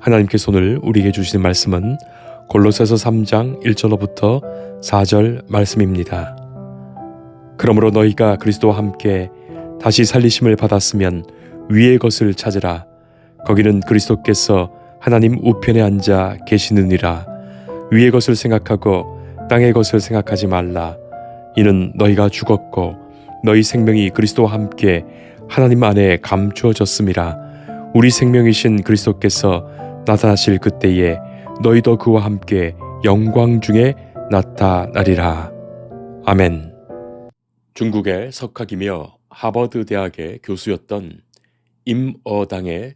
하나님께서 오늘 우리에게 주시는 말씀은 골로새서 3장 1절로부터 4절 말씀입니다. 그러므로 너희가 그리스도와 함께 다시 살리심을 받았으면 위의 것을 찾으라. 거기는 그리스도께서 하나님 우편에 앉아 계시느니라. 위의 것을 생각하고 땅의 것을 생각하지 말라. 이는 너희가 죽었고 너희 생명이 그리스도와 함께 하나님 안에 감추어졌음이라. 우리 생명이신 그리스도께서 나타나실 그때에 너희도 그와 함께 영광 중에 나타나리라. 아멘. 중국의 석학이며 하버드 대학의 교수였던 임어당의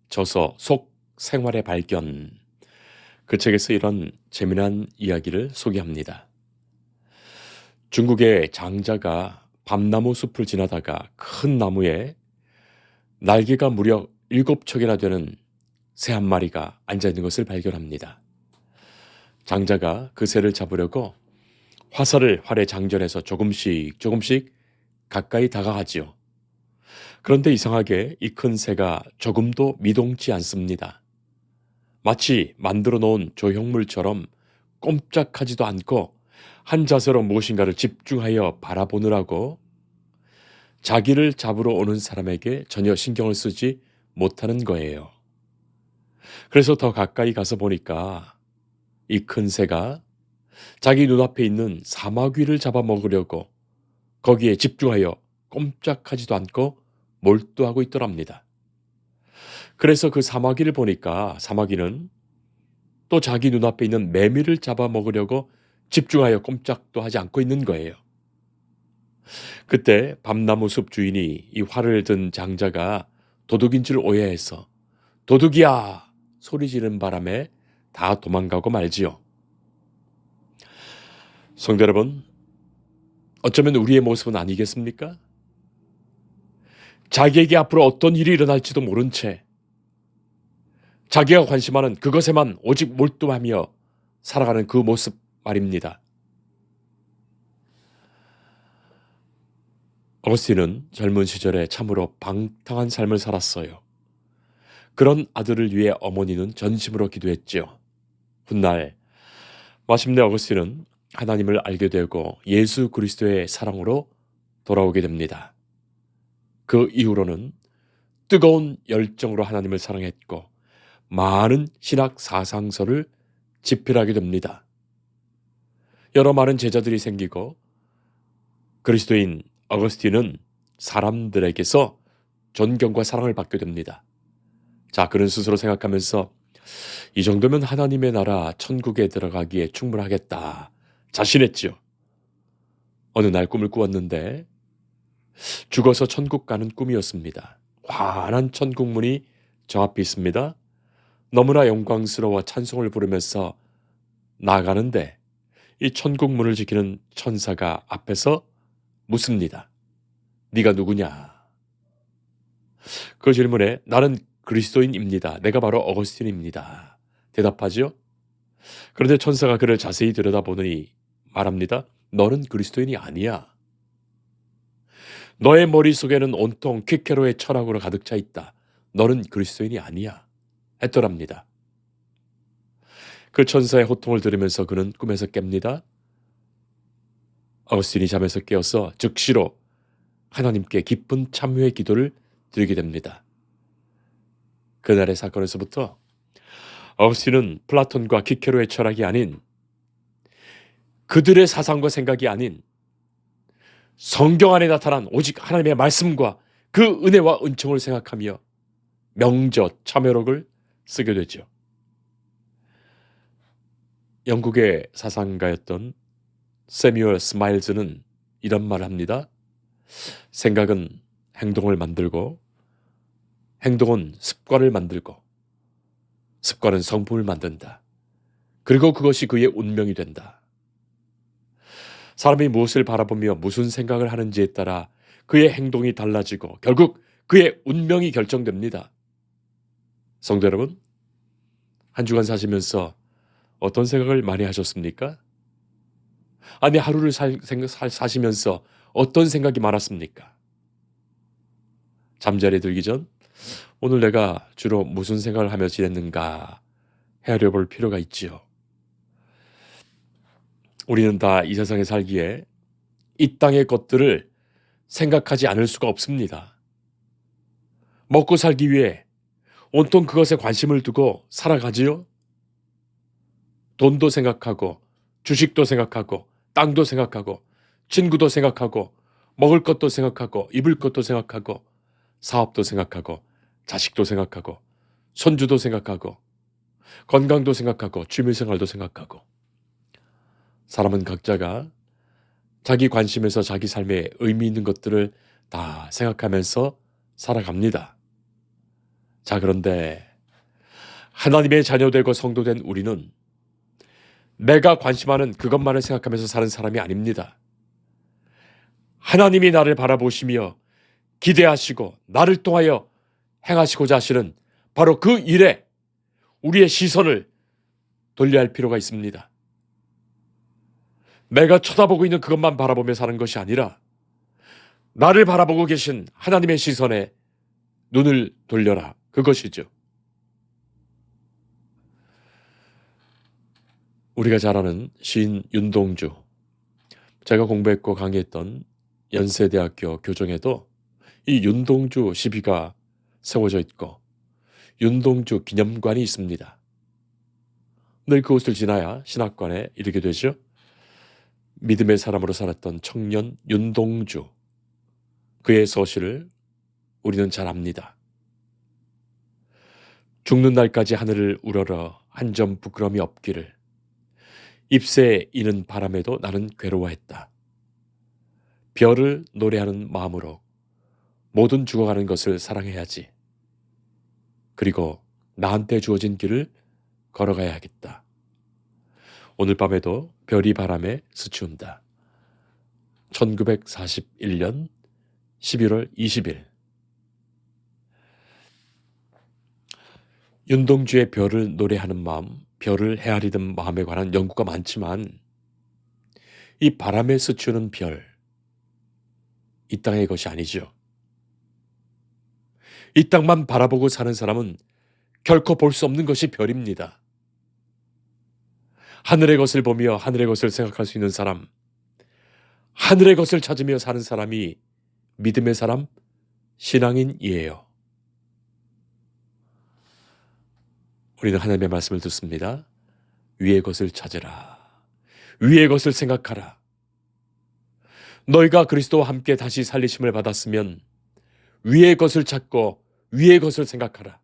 저서 속 생활의 발견, 그 책에서 이런 재미난 이야기를 소개합니다. 중국의 장자가 밤나무 숲을 지나다가 큰 나무에 날개가 무려 7척이나 되는 새 한 마리가 앉아있는 것을 발견합니다. 장자가 그 새를 잡으려고 화살을 활에 장전해서 조금씩 가까이 다가가지요. 그런데 이상하게 이 큰 새가 조금도 미동치 않습니다. 마치 만들어 놓은 조형물처럼 꼼짝하지도 않고 한 자세로 무엇인가를 집중하여 바라보느라고 자기를 잡으러 오는 사람에게 전혀 신경을 쓰지 못하는 거예요. 그래서 더 가까이 가서 보니까 이 큰 새가 자기 눈앞에 있는 사마귀를 잡아먹으려고 거기에 집중하여 꼼짝하지도 않고 몰두하고 있더랍니다. 그래서 그 사마귀를 보니까 사마귀는 또 자기 눈앞에 있는 매미를 잡아먹으려고 집중하여 꼼짝도 하지 않고 있는 거예요. 그때 밤나무 숲 주인이 이 활을 든 장자가 도둑인 줄 오해해서 도둑이야! 소리 지르는 바람에 다 도망가고 말지요. 성도 여러분, 어쩌면 우리의 모습은 아니겠습니까? 자기에게 앞으로 어떤 일이 일어날지도 모른 채 자기가 관심하는 그것에만 오직 몰두하며 살아가는 그 모습 말입니다. 어거스틴은 젊은 시절에 참으로 방탕한 삶을 살았어요. 그런 아들을 위해 어머니는 전심으로 기도했지요. 훗날 마침내 어거스틴은 하나님을 알게 되고 예수 그리스도의 사랑으로 돌아오게 됩니다. 그 이후로는 뜨거운 열정으로 하나님을 사랑했고 많은 신학 사상서를 집필하게 됩니다. 여러 많은 제자들이 생기고 그리스도인 어거스틴은 사람들에게서 존경과 사랑을 받게 됩니다. 자, 그는 스스로 생각하면서 이 정도면 하나님의 나라 천국에 들어가기에 충분하겠다 자신했지요. 어느 날 꿈을 꾸었는데 죽어서 천국 가는 꿈이었습니다. 환한 천국문이 저 앞에 있습니다. 너무나 영광스러워 찬송을 부르면서 나아가는데 이 천국문을 지키는 천사가 앞에서 묻습니다. 네가 누구냐? 그 질문에 나는 그리스도인입니다. 내가 바로 어거스틴입니다. 대답하지요. 그런데 천사가 그를 자세히 들여다보더니 말합니다. 너는 그리스도인이 아니야. 너의 머릿속에는 온통 퀴케로의 철학으로 가득 차 있다. 너는 그리스도인이 아니야. 했더랍니다. 그 천사의 호통을 들으면서 그는 꿈에서 깹니다. 어거스틴이 잠에서 깨어서 즉시로 하나님께 깊은 참회의 기도를 드리게 됩니다. 그날의 사건에서부터 어거스틴은 플라톤과 퀴케로의 철학이 아닌 그들의 사상과 생각이 아닌 성경 안에 나타난 오직 하나님의 말씀과 그 은혜와 은총을 생각하며 명저 참회록을 쓰게 되죠. 영국의 사상가였던 세뮤얼 스마일즈는 이런 말을 합니다. 생각은 행동을 만들고 행동은 습관을 만들고 습관은 성품을 만든다. 그리고 그것이 그의 운명이 된다. 사람이 무엇을 바라보며 무슨 생각을 하는지에 따라 그의 행동이 달라지고 결국 그의 운명이 결정됩니다. 성도 여러분, 한 주간 사시면서 어떤 생각을 많이 하셨습니까? 아니, 하루를 사시면서 어떤 생각이 많았습니까? 잠자리에 들기 전 오늘 내가 주로 무슨 생각을 하며 지냈는가 헤아려 볼 필요가 있지요. 우리는 다 이 세상에 살기에 이 땅의 것들을 생각하지 않을 수가 없습니다. 먹고 살기 위해 온통 그것에 관심을 두고 살아가지요. 돈도 생각하고 주식도 생각하고 땅도 생각하고 친구도 생각하고 먹을 것도 생각하고 입을 것도 생각하고 사업도 생각하고 자식도 생각하고 손주도 생각하고 건강도 생각하고 취미생활도 생각하고 사람은 각자가 자기 관심에서 자기 삶에 의미 있는 것들을 다 생각하면서 살아갑니다. 자, 그런데 하나님의 자녀되고 성도된 우리는 내가 관심하는 그것만을 생각하면서 사는 사람이 아닙니다. 하나님이 나를 바라보시며 기대하시고 나를 통하여 행하시고자 하시는 바로 그 일에 우리의 시선을 돌려야 할 필요가 있습니다. 내가 쳐다보고 있는 그것만 바라보며 사는 것이 아니라 나를 바라보고 계신 하나님의 시선에 눈을 돌려라. 그것이죠. 우리가 잘 아는 시인 윤동주, 제가 공부했고 강의했던 연세대학교 교정에도 이 윤동주 시비가 세워져 있고 윤동주 기념관이 있습니다. 늘 그곳을 지나야 신학관에 이르게 되죠. 믿음의 사람으로 살았던 청년 윤동주, 그의 서시를 우리는 잘 압니다. 죽는 날까지 하늘을 우러러 한 점 부끄럼이 없기를, 잎새에 이는 바람에도 나는 괴로워했다. 별을 노래하는 마음으로 모든 죽어가는 것을 사랑해야지. 그리고 나한테 주어진 길을 걸어가야겠다. 오늘 밤에도 별이 바람에 스치운다. 1941년 11월 20일. 윤동주의 별을 노래하는 마음, 별을 헤아리는 마음에 관한 연구가 많지만 이 바람에 스치는 별, 이 땅의 것이 아니죠. 이 땅만 바라보고 사는 사람은 결코 볼 수 없는 것이 별입니다. 하늘의 것을 보며 하늘의 것을 생각할 수 있는 사람, 하늘의 것을 찾으며 사는 사람이 믿음의 사람, 신앙인이에요. 우리는 하나님의 말씀을 듣습니다. 위의 것을 찾으라. 위의 것을 생각하라. 너희가 그리스도와 함께 다시 살리심을 받았으면 위의 것을 찾고 위의 것을 생각하라.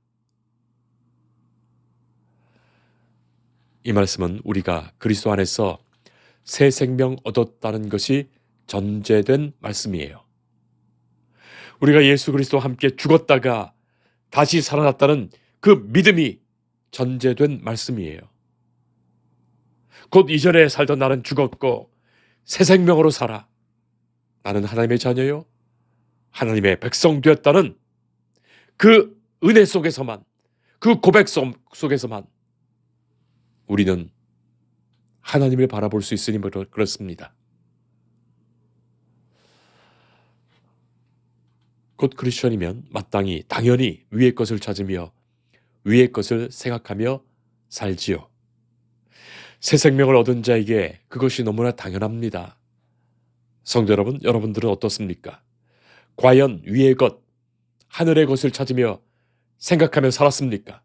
이 말씀은 우리가 그리스도 안에서 새 생명 얻었다는 것이 전제된 말씀이에요. 우리가 예수 그리스도와 함께 죽었다가 다시 살아났다는 그 믿음이 전제된 말씀이에요. 곧 이전에 살던 나는 죽었고 새 생명으로 살아. 나는 하나님의 자녀요, 하나님의 백성 되었다는 그 은혜 속에서만, 그 고백 속에서만 우리는 하나님을 바라볼 수 있으니 그렇습니다. 곧 크리스천이면 마땅히 당연히 위의 것을 찾으며 위의 것을 생각하며 살지요. 새 생명을 얻은 자에게 그것이 너무나 당연합니다. 성도 여러분, 여러분들은 어떻습니까? 과연 위의 것, 하늘의 것을 찾으며 생각하며 살았습니까?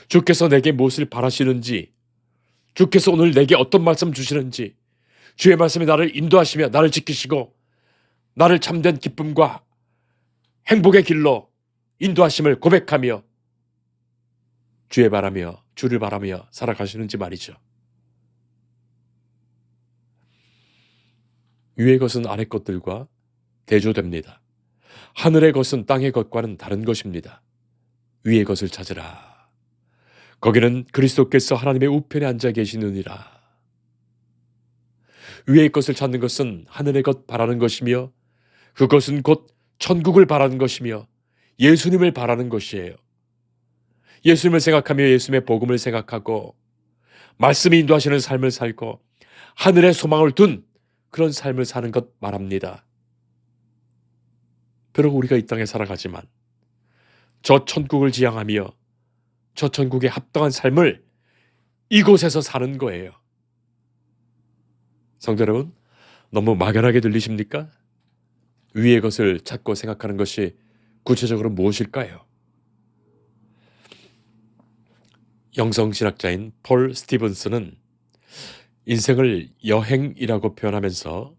주께서 내게 무엇을 바라시는지, 주께서 오늘 내게 어떤 말씀 주시는지, 주의 말씀이 나를 인도하시며 나를 지키시고 나를 참된 기쁨과 행복의 길로 인도하심을 고백하며 주를 바라며 살아가시는지 말이죠. 위의 것은 아래 것들과 대조됩니다. 하늘의 것은 땅의 것과는 다른 것입니다. 위의 것을 찾으라. 거기는 그리스도께서 하나님의 우편에 앉아 계시느니라. 위의 것을 찾는 것은 하늘의 것 바라는 것이며 그것은 곧 천국을 바라는 것이며 예수님을 바라는 것이에요. 예수님을 생각하며 예수님의 복음을 생각하고 말씀이 인도하시는 삶을 살고 하늘의 소망을 둔 그런 삶을 사는 것 말합니다. 비록 우리가 이 땅에 살아가지만 저 천국을 지향하며 저 천국에 합당한 삶을 이곳에서 사는 거예요. 성도 여러분, 너무 막연하게 들리십니까? 위의 것을 찾고 생각하는 것이 구체적으로 무엇일까요? 영성신학자인 폴 스티븐스는 인생을 여행이라고 표현하면서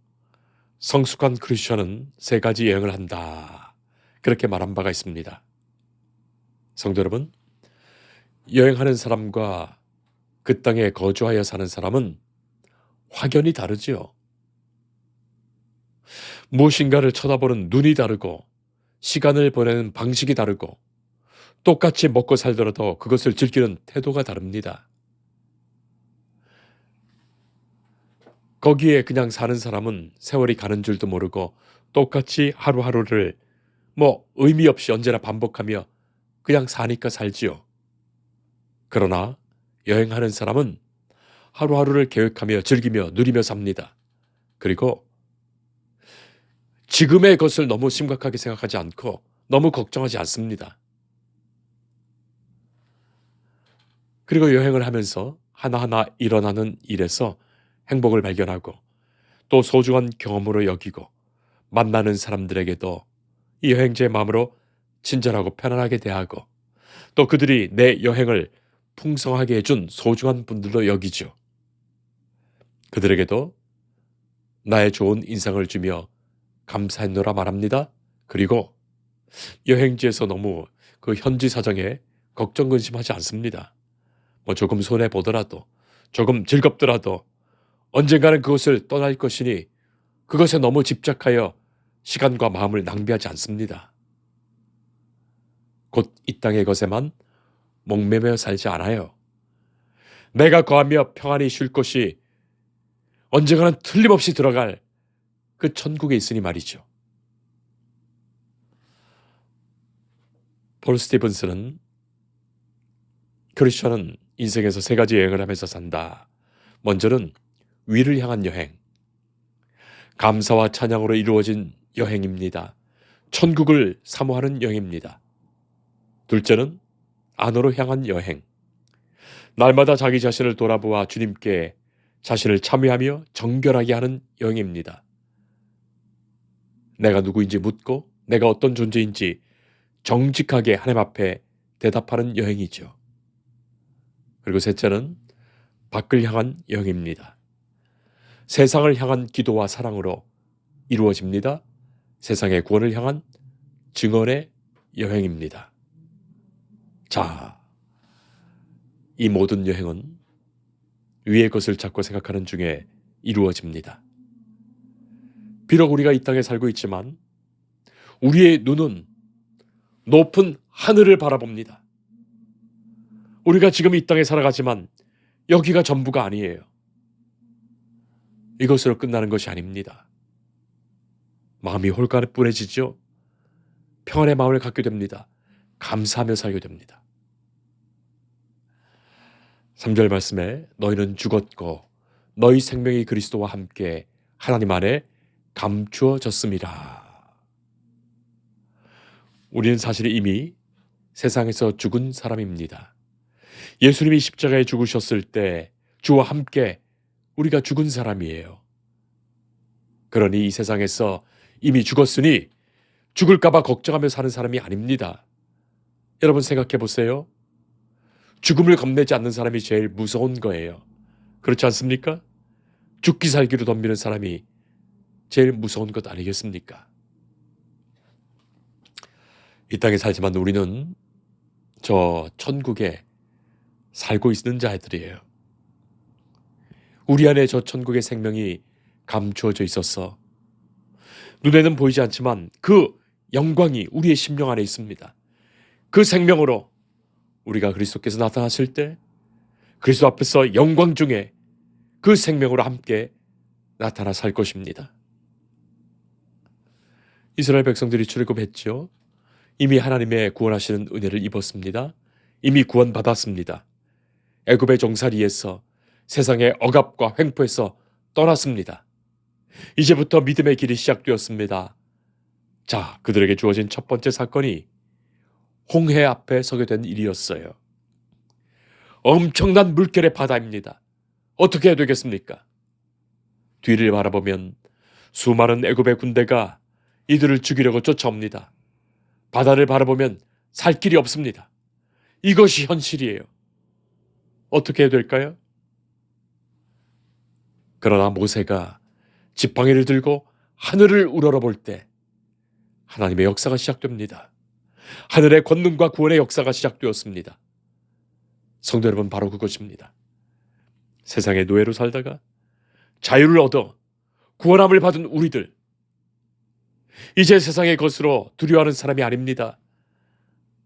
성숙한 크리스천은 세 가지 여행을 한다, 그렇게 말한 바가 있습니다. 성도 여러분, 여행하는 사람과 그 땅에 거주하여 사는 사람은 확연히 다르지요. 무엇인가를 쳐다보는 눈이 다르고 시간을 보내는 방식이 다르고 똑같이 먹고 살더라도 그것을 즐기는 태도가 다릅니다. 거기에 그냥 사는 사람은 세월이 가는 줄도 모르고 똑같이 하루하루를 의미 없이 언제나 반복하며 그냥 사니까 살지요. 그러나 여행하는 사람은 하루하루를 계획하며 즐기며 누리며 삽니다. 그리고 지금의 것을 너무 심각하게 생각하지 않고 너무 걱정하지 않습니다. 그리고 여행을 하면서 하나하나 일어나는 일에서 행복을 발견하고 또 소중한 경험으로 여기고 만나는 사람들에게도 이 여행자의 마음으로 친절하고 편안하게 대하고 또 그들이 내 여행을 풍성하게 해준 소중한 분들로 여기죠. 그들에게도 나의 좋은 인상을 주며 감사했노라 말합니다. 그리고 여행지에서 너무 그 현지 사정에 걱정 근심하지 않습니다. 조금 손해보더라도 조금 즐겁더라도 언젠가는 그것을 떠날 것이니 그것에 너무 집착하여 시간과 마음을 낭비하지 않습니다. 곧 이 땅의 것에만 목매며 살지 않아요. 내가 거하며 평안히 쉴 곳이 언젠가는 틀림없이 들어갈 그 천국에 있으니 말이죠. 폴 스티븐스는 크리스천은 인생에서 세 가지 여행을 하면서 산다. 먼저는 위를 향한 여행, 감사와 찬양으로 이루어진 여행입니다. 천국을 사모하는 여행입니다. 둘째는 안으로 향한 여행, 날마다 자기 자신을 돌아보아 주님께 자신을 참여하며 정결하게 하는 여행입니다. 내가 누구인지 묻고 내가 어떤 존재인지 정직하게 하나님 앞에 대답하는 여행이죠. 그리고 셋째는 밖을 향한 여행입니다. 세상을 향한 기도와 사랑으로 이루어집니다. 세상의 구원을 향한 증언의 여행입니다. 자, 이 모든 여행은 위의 것을 찾고 생각하는 중에 이루어집니다. 비록 우리가 이 땅에 살고 있지만 우리의 눈은 높은 하늘을 바라봅니다. 우리가 지금 이 땅에 살아가지만 여기가 전부가 아니에요. 이것으로 끝나는 것이 아닙니다. 마음이 홀가분해지죠. 평안의 마음을 갖게 됩니다. 감사하며 살게 됩니다. 3절 말씀에 너희는 죽었고 너희 생명이 그리스도와 함께 하나님 안에 감추어졌습니다. 우리는 사실 이미 세상에서 죽은 사람입니다. 예수님이 십자가에 죽으셨을 때 주와 함께 우리가 죽은 사람이에요. 그러니 이 세상에서 이미 죽었으니 죽을까 봐 걱정하며 사는 사람이 아닙니다. 여러분 생각해 보세요. 죽음을 겁내지 않는 사람이 제일 무서운 거예요. 그렇지 않습니까? 죽기 살기로 덤비는 사람이 제일 무서운 것 아니겠습니까? 이 땅에 살지만 우리는 저 천국에 살고 있는 자들이에요. 우리 안에 저 천국의 생명이 감추어져 있어서 눈에는 보이지 않지만 그 영광이 우리의 심령 안에 있습니다. 그 생명으로 우리가 그리스도께서 나타나실 때 그리스도 앞에서 영광 중에 그 생명으로 함께 나타나 살 것입니다. 이스라엘 백성들이 출애굽했죠. 이미 하나님의 구원하시는 은혜를 입었습니다. 이미 구원받았습니다. 애굽의 종살이에서 세상의 억압과 횡포에서 떠났습니다. 이제부터 믿음의 길이 시작되었습니다. 자, 그들에게 주어진 첫 번째 사건이 홍해 앞에 서게 된 일이었어요. 엄청난 물결의 바다입니다. 어떻게 해야 되겠습니까? 뒤를 바라보면 수많은 애굽의 군대가 이들을 죽이려고 쫓아옵니다. 바다를 바라보면 살 길이 없습니다. 이것이 현실이에요. 어떻게 해야 될까요? 그러나 모세가 지팡이를 들고 하늘을 우러러볼 때 하나님의 역사가 시작됩니다. 하늘의 권능과 구원의 역사가 시작되었습니다. 성도 여러분, 바로 그것입니다. 세상의 노예로 살다가 자유를 얻어 구원함을 받은 우리들, 이제 세상의 것으로 두려워하는 사람이 아닙니다.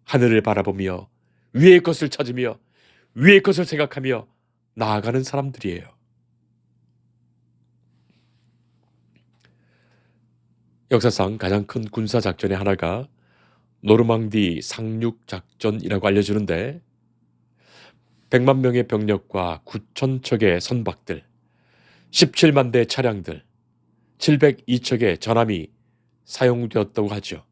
하늘을 바라보며 위의 것을 찾으며 위의 것을 생각하며 나아가는 사람들이에요. 역사상 가장 큰 군사작전의 하나가 노르망디 상륙작전이라고 알려지는데 100만 명의 병력과 9,000척의 선박들, 17만 대의 차량들, 702척의 전함이 사용되었다고 하죠.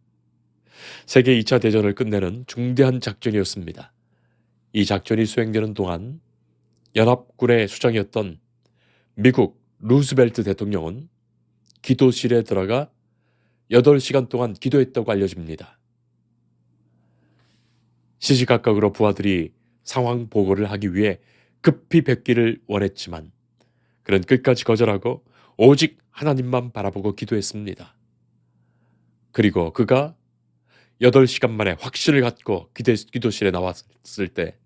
세계 2차 대전을 끝내는 중대한 작전이었습니다. 이 작전이 수행되는 동안 연합군의 수장이었던 미국 루스벨트 대통령은 기도실에 들어가 8시간 동안 기도했다고 알려집니다. 시시각각으로 부하들이 상황 보고를 하기 위해 급히 뵙기를 원했지만 그는 끝까지 거절하고 오직 하나님만 바라보고 기도했습니다. 그리고 그가 8시간 만에 확신을 갖고 기도실에 나왔을 때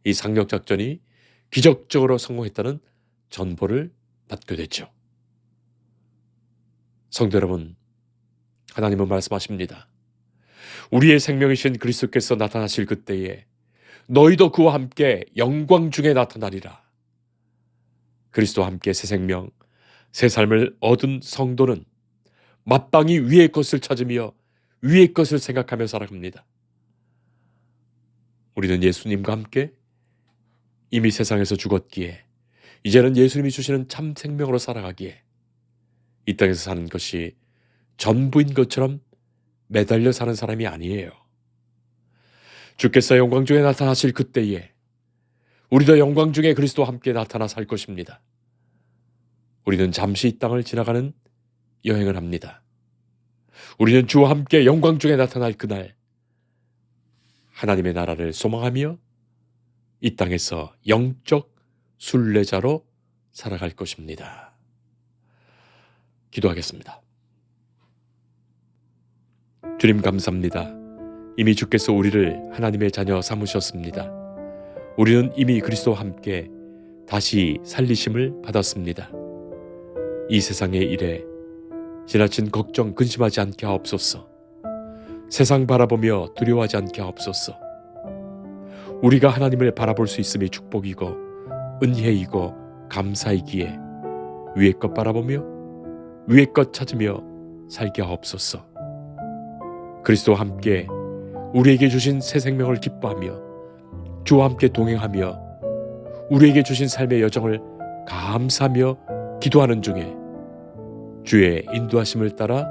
이 상륙작전이 기적적으로 성공했다는 전보를 받게 됐죠. 성도 여러분, 하나님은 말씀하십니다. 우리의 생명이신 그리스도께서 나타나실 그때에 너희도 그와 함께 영광 중에 나타나리라. 그리스도와 함께 새 생명, 새 삶을 얻은 성도는 마땅히 위의 것을 찾으며 위의 것을 생각하며 살아갑니다. 우리는 예수님과 함께 이미 세상에서 죽었기에 이제는 예수님이 주시는 참 생명으로 살아가기에 이 땅에서 사는 것이 전부인 것처럼 매달려 사는 사람이 아니에요. 주께서 영광 중에 나타나실 그때에 우리도 영광 중에 그리스도와 함께 나타나 살 것입니다. 우리는 잠시 이 땅을 지나가는 여행을 합니다. 우리는 주와 함께 영광 중에 나타날 그날 하나님의 나라를 소망하며 이 땅에서 영적 순례자로 살아갈 것입니다. 기도하겠습니다. 주님 감사합니다. 이미 주께서 우리를 하나님의 자녀 삼으셨습니다. 우리는 이미 그리스도와 함께 다시 살리심을 받았습니다. 이 세상의 일에 지나친 걱정 근심하지 않게 하옵소서. 세상 바라보며 두려워하지 않게 하옵소서. 우리가 하나님을 바라볼 수 있음이 축복이고 은혜이고 감사이기에 위의 것 바라보며 위의 것 찾으며 살게 하옵소서. 그리스도와 함께 우리에게 주신 새 생명을 기뻐하며 주와 함께 동행하며 우리에게 주신 삶의 여정을 감사하며 기도하는 중에 주의 인도하심을 따라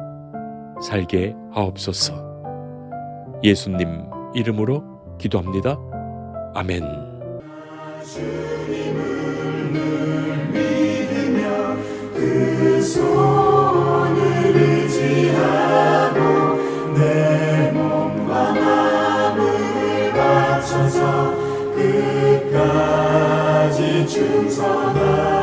살게 하옵소서. 예수님 이름으로 기도합니다. 아멘. 주님을 늘 믿으며 그 손을 의지하고 내 몸과 마음을 바쳐서 끝까지 충성하리.